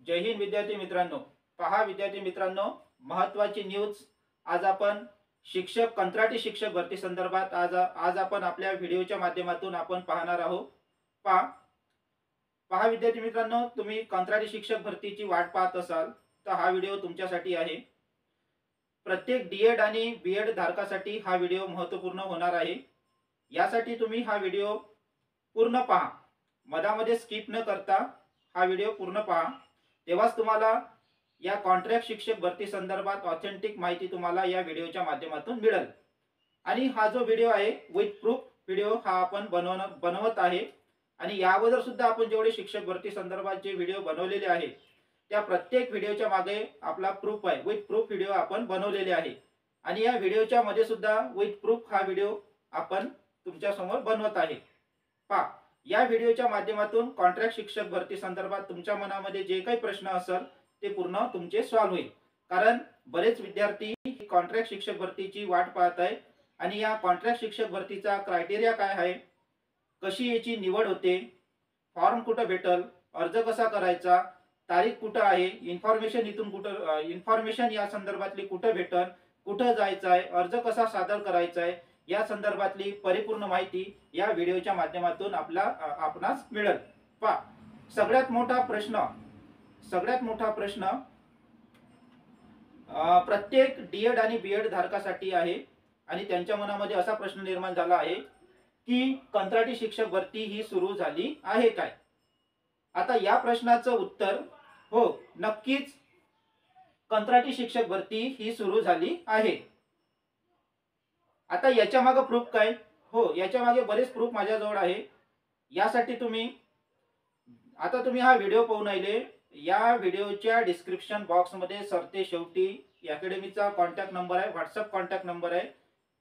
जय हिंद विद्यार्थी मित्रांनो। पहा विद्यार्थी मित्रांनो, महत्त्वाची न्यूज आज आपण शिक्षक कंत्राटी शिक्षक भरती संदर्भात आज आपण आपल्या व्हिडिओच्या माध्यमातून आपण पाहणार आहोत। पहा पहा विद्यार्थी मित्रांनो, तुम्ही कंत्राटी शिक्षक भरतीची वाट पाहत असाल तर हा व्हिडिओ तुमच्यासाठी आहे। प्रत्येक डीएड आणि बीएड धारकासाठी हा व्हिडिओ महत्त्वपूर्ण होणार आहे। यासाठी तुम्ही हा व्हिडिओ पूर्ण पहा, मधामध्ये स्किप न करता हा व्हिडिओ पूर्ण पहा, तेव्हाच तुम्हाला या कॉन्ट्रॅक्ट शिक्षक भरती संदर्भात ऑथेंटिक माहिती तुम्हाला या व्हिडिओच्या माध्यमातून मिळेल। आणि हा जो व्हिडिओ आहे विथ प्रूफ व्हिडिओ हा आपण बनवत आहे। आणि या अगोदर सुद्धा आपण जेवढे शिक्षक भरती संदर्भात जे व्हिडिओ बनवलेले आहे त्या प्रत्येक व्हिडिओच्या मागे आपला प्रूफ आहे, विथ प्रूफ व्हिडिओ आपण बनवलेले आहे। आणि या व्हिडिओच्या मध्ये सुद्धा विथ प्रूफ हा व्हिडिओ आपण तुमच्या समोर बनवत आहे। पहा, या व्हिडिओच्या माध्यमातून कॉन्ट्रॅक्ट शिक्षक भरती संदर्भात तुमच्या मनामध्ये जे काही प्रश्न असेल ते पूर्ण तुमचे सॉल्व्ह होईल। कारण बरेच विद्यार्थी कॉन्ट्रॅक्ट शिक्षक भरतीची वाट पाहत आहे आणि या कॉन्ट्रॅक्ट शिक्षक भरतीचा क्रायटेरिया काय आहे, कशी याची निवड होते, फॉर्म कुठे भेटल, अर्ज कसा करायचा, तारीख कुठे आहे, इन्फॉर्मेशन या संदर्भातली कुठे भेटल, कुठे जायचं आहे, अर्ज कसा सादर करायचा आहे, या संदर्भातली परिपूर्ण माहिती या व्हिडिओच्या माध्यमातून आपणास मिळेल। पहा, सगळ्यात मोठा प्रश्न प्रत्येक डीएड आणि बीएड धारकासाठी आहे। आणि त्यांच्या मनामध्ये असा प्रश्न निर्माण झाला आहे की कंत्राटी शिक्षक भरती ही सुरू झाली आहे काय। आता या प्रश्नाचं उत्तर हो, नक्कीच कंत्राटी शिक्षक भरती ही सुरू झाली आहे। आता याच्या मागे प्रूफ काय, हो याच्या मागे बरेच प्रूफ माझ्याजवळ आहे। यासाठी तुम्ही हा व्हिडिओ पाहून राहिले, या व्हिडिओच्या डिस्क्रिप्शन बॉक्स मध्ये सरते शेवटी अकॅडमीचा कॉन्टॅक्ट नंबर आहे, व्हॉट्सअप कॉन्टॅक्ट नंबर आहे।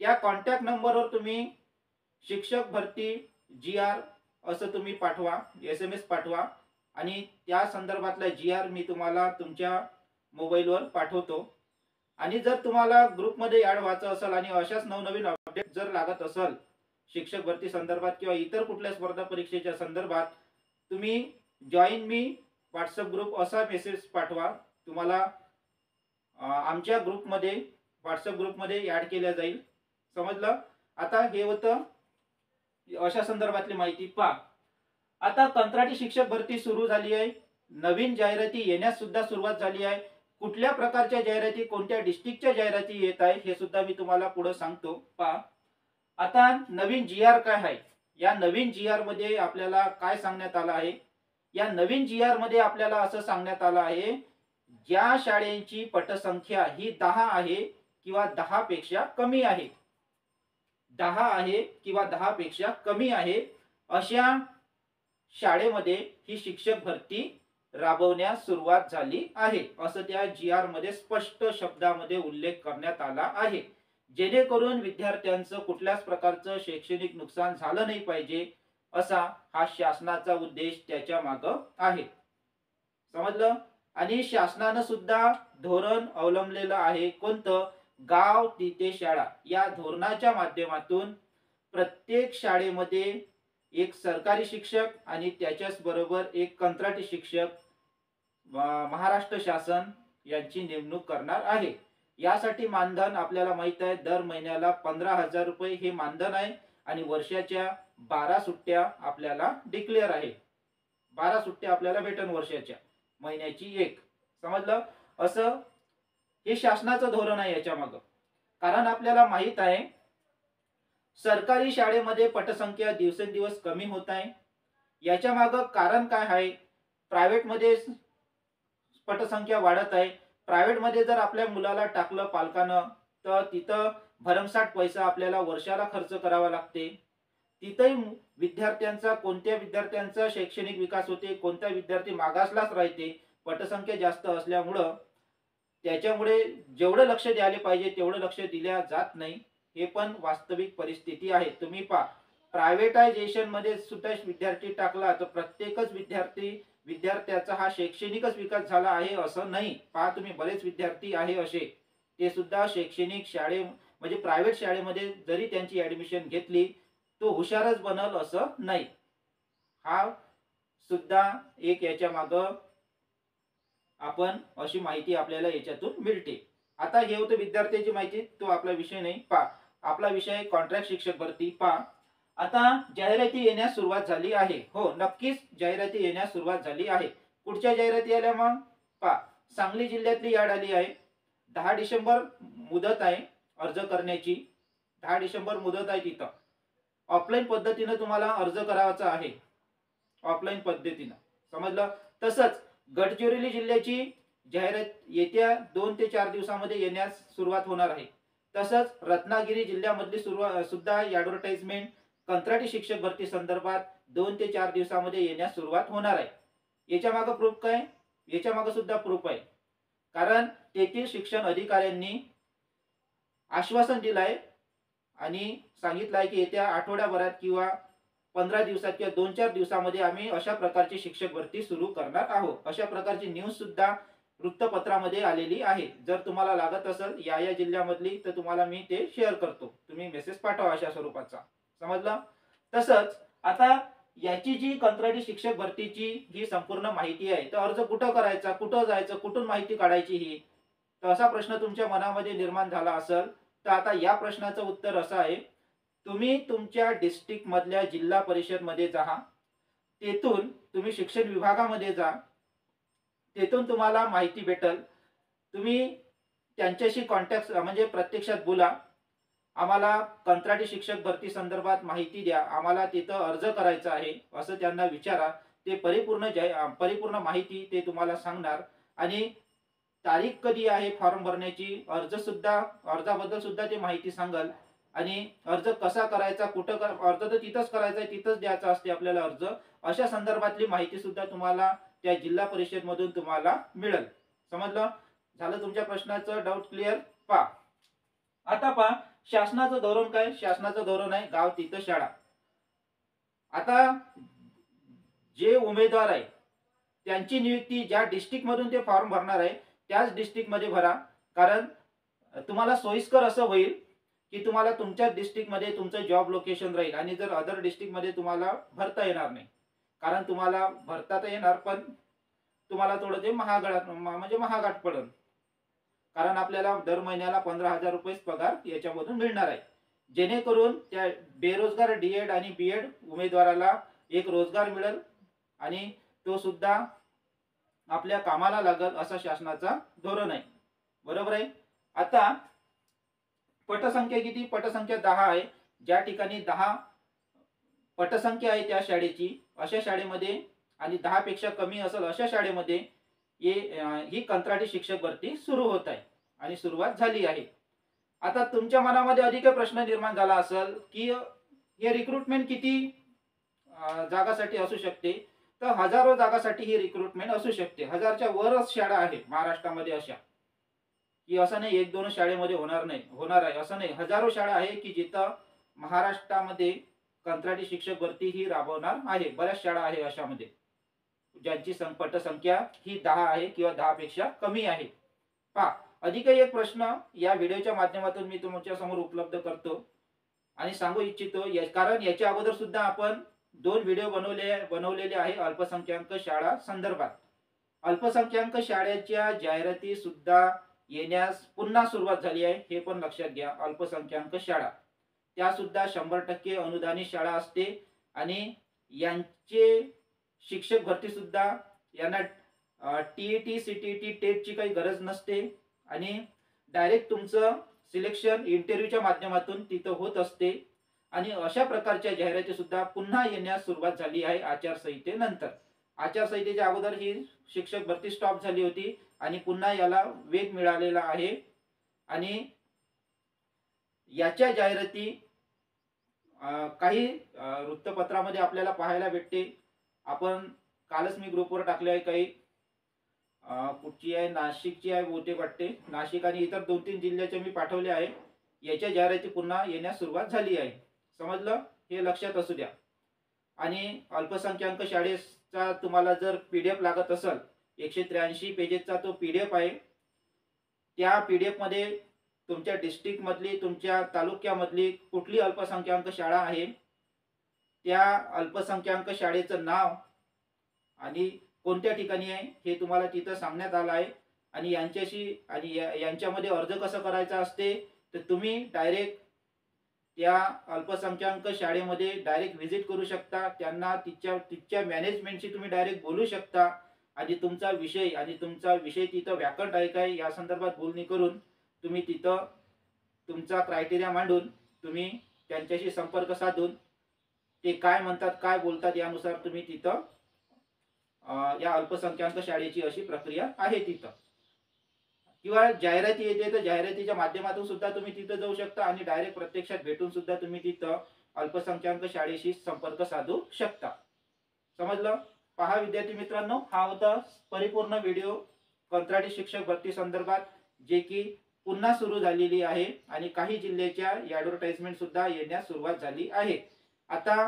त्या कॉन्टॅक्ट नंबरवर तुम्ही शिक्षक भरती GR असं तुम्ही पाठवा, SMS पाठवा आणि त्या संदर्भातला GR मी तुम्हाला तुमच्या मोबाईलवर पाठवतो। आणि जर तुम्हाला ग्रुपमध्ये ऍड व्हायचं असेल आणि अशाच नवनवीन अपडेट जर लागत असेल शिक्षक भरती संदर्भात किंवा इतर कुठल्या स्पर्धा परीक्षेच्या संदर्भात, तुम्ही जॉईन मी व्हॉट्सअप ग्रुप असा मेसेज पाठवा, तुम्हाला आमच्या ग्रुपमध्ये व्हॉट्सअप ग्रुपमध्ये ऍड केल्या जाईल। समजलं? आता हे होतं अशा संदर्भातली माहिती। पहा, आता कंत्राटी शिक्षक भरती सुरू झाली आहे, नवीन जाहिराती येण्यास सुद्धा सुरुवात झाली आहे। कुठल्या प्रकारच्या जाहिराती, कोणत्या डिस्ट्रिक्टच्या जाहिराती येत आहे हे सुद्धा मी तुम्हाला पुढे सांगतो। पहा, आता नवीन GR काय आहे, या नवीन GR मध्ये आपल्याला काय सांगण्यात आलं आहे, या नवीन GR मध्ये आपल्याला असं सांगण्यात आलं आहे, ज्या शाळेची पटसंख्या ही 10 आहे किंवा 10 पेक्षा कमी आहे, 10 आहे किंवा 10 पेक्षा कमी आहे, अशा शाळेमध्ये ही शिक्षक भरती राबवण्यास सुरुवात झाली आहे, असं त्या GR मध्ये स्पष्ट शब्दामध्ये उल्लेख करण्यात आला आहे। जेणेकरून विद्यार्थ्यांचं कुठल्याच प्रकारचं शैक्षणिक नुकसान झालं नाही पाहिजे, असा हा शासनाचा उद्देश त्याच्या मागे आहे। समजलं? आणि शासनानं सुद्धा धोरण अवलंबलेलं आहे, कोणतं, गाव तिथे शाळा या धोरणाच्या माध्यमातून प्रत्येक शाळेमध्ये एक सरकारी शिक्षक आणि त्याच्याच बरोबर एक कंत्राटी शिक्षक महाराष्ट्र शासन यांची नेमणूक करणार आहे। यासाठी मानधन आपल्याला माहित आहे, दर महिन्याला 15,000 रुपये हे मानधन आहे आणि वर्षाच्या 12 सुट्ट्या आपल्याला डिक्लेअर आहे, 12 सुट्ट्या आपल्याला भेटन वर्षाच्या, महिन्याची एक। समजलं? असं हे शासनाचं धोरण आहे याच्या मागे। कारण आपल्याला माहित आहे सरकारी शाळेमध्ये पटसंख्या दिवसेंदिवस कमी होत आहे, याच्या मागे कारण काय आहे, प्रायव्हेट मध्ये पटसंख्या वाढत आहे। प्रायव्हेट मध्ये जर आपल्या मुलाला टाकलं पालकानं तर तिथं भरमसाठ पैसा आपल्याला वर्षाला खर्च करावा लागते, तिथेही कोणत्या विद्यार्थ्यांचा शैक्षणिक विकास होते, कोणता विद्यार्थी मागासलाच राहते, पटसंख्या जास्त असल्यामुळं त्याच्यामुळे जेवढं लक्ष द्यायला पाहिजे तेवढं लक्ष दिल्या जात नाही, हे पण वास्तविक परिस्थिती आहे। तुम्ही पहा, प्रायव्हेटायझेशन मध्ये सुद्धा विद्यार्थी टाकला तर प्रत्येकच विद्यार्थ्याचा हा शैक्षणिकच विकास झाला आहे असं नाही। पहा, तुम्ही बरेच विद्यार्थी आहे असे ते सुद्धा शैक्षणिक शाळे म्हणजे प्रायव्हेट शाळेमध्ये जरी त्यांची ऍडमिशन घेतली तो हुशारच बनल असं नाही। हा सुद्धा एक याच्या मागे आपण अशी माहिती आपल्याला याच्यातून मिळते. आता हे होतं विद्यार्थ्याची माहिती, तो आपला विषय नाही. पहा, आपला विषय आहे कॉन्ट्रॅक्ट शिक्षक भरती. पहा, आता जाहिराती येण्यास सुरुवात झाली आहे. हो, नक्कीच जाहिराती येण्यास सुरुवात झाली आहे. कुठच्या जाहिराती आल्या मग? पहा, सांगली जिल्ह्यातली याड आली आहे. 10 डिसेंबर मुदत आहे अर्ज करण्याची. 10 डिसेंबर मुदत आहे तिथं. ऑफलाईन पद्धतीने तुम्हाला अर्ज करायचा आहे. ऑफलाईन पद्धतीनं, समजलं? तसंच गडचिरोली जिल्ह्याची जाहिरात येत्या 2 ते 4 दिवसामध्ये येण्यास सुरुवात होणार आहे. तसंच रत्नागिरी जिल्ह्यामधली सुद्धा ॲडव्हर्टाइजमेंट कंत्राटी शिक्षक भरती संदर्भात 2 ते 4 दिवसामध्ये येण्यास सुरुवात होणार आहे. याच्या मागे प्रूफ काय? याच्या मागे सुद्धा प्रूफ आहे. कारण तेथील शिक्षण अधिकाऱ्यांनी आश्वासन दिलं आहे आणि सांगितलं आहे की येत्या आठवड्याभरात किंवा 15 दिवसात किंवा 2-4 दिवसामध्ये आम्ही अशा प्रकारची शिक्षक भरती सुरू करणार आहोत. अशा प्रकारची न्यूज सुद्धा वृत्तपत्रामध्ये आलेली आहे. जर तुम्हाला लागत असेल या जिल्ह्यामधली तर तुम्हाला मी ते शेअर करतो. तुम्ही मेसेज पाठवा अशा स्वरूपाचा. समजलं? तसंच आता याची जी कंत्राटी शिक्षक भरतीची ही संपूर्ण माहिती आहे, तर अर्ज कुठं करायचा, कुठं जायचं, कुठून माहिती काढायची ही, तर असा प्रश्न तुमच्या मनामध्ये निर्माण झाला असेल, तर आता या प्रश्नाचं उत्तर असं आहे, तुम्ही तुमच्या डिस्ट्रिक्ट मधल्या जिल्हा परिषद मध्ये जा. तेथून तुम्ही शिक्षण विभागामध्ये जा. तेथून तुम्हाला माहिती भेटेल. तुम्ही त्यांच्याशी कॉन्टॅक्ट म्हणजे प्रत्यक्षात बोला. आम्हाला कंत्राटी शिक्षक भरती संदर्भात माहिती द्या, आम्हाला तिथं अर्ज करायचा आहे असं त्यांना विचारा. ते परिपूर्ण माहिती ते तुम्हाला सांगणार आणि तारीख कधी आहे फॉर्म भरण्याची, अर्जाबद्दल सुद्धा ते माहिती सांगाल आणि अर्ज कसा करायचा, कुठं अर्ज तर तिथंच करायचा आहे, तिथंच द्यायचा असते आपल्याला अर्ज. अशा संदर्भातली माहिती सुद्धा तुम्हाला त्या जिल्हा परिषद मधून तुम्हाला मिळेल. समजलं? झालं तुमच्या प्रश्नाचं डाऊट क्लिअर? पहा, आता पहा शासनाचं धोरण काय? शासनाचं धोरण आहे गाव तिथं शाळा. आता जे उमेदवार आहे त्यांची नियुक्ती ज्या डिस्ट्रिक्ट मधून ते फॉर्म भरणार आहे त्याच डिस्ट्रिक्ट मध्ये भरा. कारण तुम्हाला सोयीस्कर असं होईल की तुम्हाला तुमच्या डिस्ट्रिक्ट मध्ये तुमचं जॉब लोकेशन राहील आणि जर अदर डिस्ट्रिक्ट मध्ये तुम्हाला भरता येणार नाही. कारण तुम्हाला भरता तर येणार पण तुम्हाला थोडं ते महागात पडेल. कारण आपल्याला दर महिन्याला 15,000 रुपये पगार याच्यामधून मिळणार आहे. जेणेकरून त्या बेरोजगार डीएड आणि बीएड उमेदवाराला एक रोजगार मिळेल आणि तो सुद्धा आपल्या कामाला लागेल असा शासनाचा धोरण आहे. बरोबर आहे? आता पटसंख्या किती? पटसंख्या 10 आहे. ज्या ठिकाणी 10 पटसंख्या आहे त्या शाळेची, अशा शाळेमध्ये आणि 10 पेक्षा कमी असेल अशा शाळेमध्ये ही कंत्राटी शिक्षक भरती सुरू होत आहे आणि सुरुवात झाली आहे. आता तुमच्या मनामध्ये अधिक प्रश्न निर्माण झाला असेल की हे रिक्रुटमेंट किती जागासाठी असू शकते? तर हजारो जागासाठी ही रिक्रुटमेंट असू शकते. 1000च्या वरच शाळा आहे महाराष्ट्रामध्ये अशा, की असं नाही 1-2 शाळेमध्ये होणार आहे असं नाही. हजारो शाळा आहे की जिथं महाराष्ट्रामध्ये कंत्राटी शिक्षक भरती ही राबवणार आहे. बऱ्याच शाळा आहे अशामध्ये ज्यांची पटसंख्या ही 10 आहे किंवा 10 पेक्षा कमी आहे. पहा, अधिक एक प्रश्न या व्हिडिओच्या माध्यमातून मी तुमच्या समोर उपलब्ध करतो आणि सांगू इच्छितो. कारण याच्या अगोदर सुद्धा आपण 2 व्हिडिओ बनवलेले आहे अल्पसंख्याक शाळा संदर्भात. अल्पसंख्याक शाळेच्या जाहिराती सुद्धा येण्यास पुन्हा सुरुवात झाली आहे, हे पण लक्षात घ्या. अल्पसंख्याक शाळा त्या सुद्धा 100% अनुदानित शाळा असते आणि यांचे शिक्षक भरती सुद्धा यांना टीईटी सीटीईटी टेटची काही गरज नसते आणि डायरेक्ट तुमचं सिलेक्शन इंटरव्ह्यूच्या माध्यमातून तिथं होत असते. आणि अशा प्रकारच्या जाहिराती सुद्धा पुन्हा येण्यास सुरुवात झाली आहे आचारसंहितेनंतर. आचारसंहितेच्या अगोदर ही शिक्षक भरती स्टॉप झाली होती आणि पुन्हा याला वेग मिळालेला आहे आणि याच्या जाहिराती काही वृत्तपत्रामध्ये आपल्याला पाहायला भेटते. आपण कालच मी ग्रुपवर टाकले आहे. काही कुठची आहे, नाशिकची आहे बहुतेक वाटते. नाशिक आणि इतर 2-3 जिल्ह्याचे मी पाठवले आहे. याच्या जाहिराती पुन्हा येण्यास सुरुवात झाली आहे. समजलं? हे लक्षात असू द्या. आणि अल्पसंख्याक शाळेचा तुम्हाला जर पीडीएफ लागत असेल, 183 पेजेसचा तो पीडीएफ आहे. त्या पीडीएफ मध्ये तुमच्या डिस्ट्रिक्ट मधली, तुमच्या तालुक्यामधली कुठली अल्पसंख्याक शाळा आहे, त्या अल्पसंख्याक शाळेचं नाव आणि कोणत्या ठिकाणी आहे हे तुम्हाला तिथं सांगण्यात आलं आहे. आणि यांच्यामध्ये अर्ज कसं करायचा असते, तर तुम्ही डायरेक्ट त्या अल्पसंख्याक शाळेमध्ये डायरेक्ट व्हिजिट करू शकता. त्यांना तिथच्या मॅनेजमेंटशी तुम्ही डायरेक्ट बोलू शकता आणि तुमचा विषय तिथं व्याकंट आहे काय या संदर्भात बोलणी करून तुम्ही तिथं तुमचा क्रायटेरिया मांडून तुम्ही त्यांच्याशी संपर्क साधून ते काय म्हणतात काय बोलतात यानुसार तुम्ही तिथं या अल्पसंख्याक शाळेची अशी प्रक्रिया आहे तिथं. किंवा जाहिराती येते तर जाहिरातीच्या माध्यमातून सुद्धा तुम्ही तिथं जाऊ शकता आणि डायरेक्ट प्रत्यक्षात भेटून सुद्धा तुम्ही तिथं अल्पसंख्याक शाळेशी संपर्क साधू शकता. समजलं? पहा विद्यार्थी मित्रांनो, हा होता परिपूर्ण व्हिडिओ कंत्राटी शिक्षक भरती संदर्भात, जे की पुन्हा सुरू झालेली आहे आणि काही जिल्ह्याच्या ॲडव्हर्टाइजमेंट सुद्धा येण्यास सुरुवात झाली आहे. आता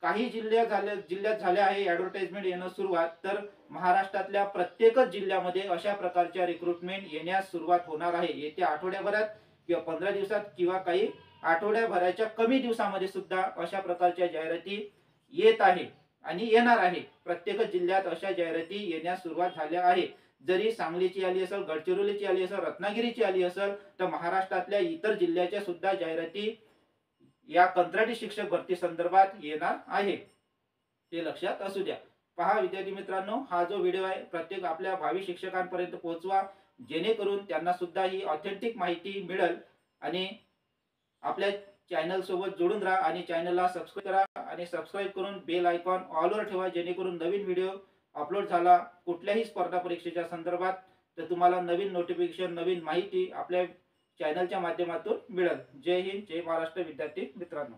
काही जिल्ह्यात झाल्या आहे ॲडव्हर्टाइजमेंट येणं सुरुवात, तर महाराष्ट्रातल्या प्रत्येकच जिल्ह्यामध्ये अशा प्रकारच्या रिक्रुटमेंट येण्यास सुरुवात होणार आहे. येत्या आठवड्याभरात किंवा 15 दिवसात किंवा काही आठवड्याभराच्या कमी दिवसामध्ये सुद्धा अशा प्रकारच्या जाहिराती येत आहे आणि येणार आहे. प्रत्येकच जिल्ह्यात अशा जाहिराती येण्यास सुरुवात झाल्या आहे. जरी सांगलीची आली असेल, गडचिरोलीची आली असेल, रत्नागिरीची आली असेल, तर महाराष्ट्रातल्या इतर जिल्ह्याच्या सुद्धा जाहिराती या कंत्राटी शिक्षक भरती संदर्भात येणार आहे, ते लक्षात असू द्या. पहा विद्यार्थी मित्रांनो, हा जो व्हिडिओ आहे प्रत्येक आपल्या भावी शिक्षकांपर्यंत पोहोचवा, जेणेकरून त्यांना सुद्धा ही ऑथेंटिक माहिती मिळेल. आणि आपल्या चॅनल सोबत जोडून राहा आणि चॅनलला सबस्क्राईब करा आणि सबस्क्राईब करून बेल आयकॉन ऑलवर ठेवा, जेणेकरून नवीन व्हिडिओ अपलोड झाला कुठल्याही स्पर्धा परीक्षेच्या संदर्भात तर तुम्हाला नवीन नोटिफिकेशन, नवीन माहिती आपल्या चॅनलच्या माध्यमातून मिळेल. जय हिंद, जय महाराष्ट्र विद्यार्थी मित्रांनो.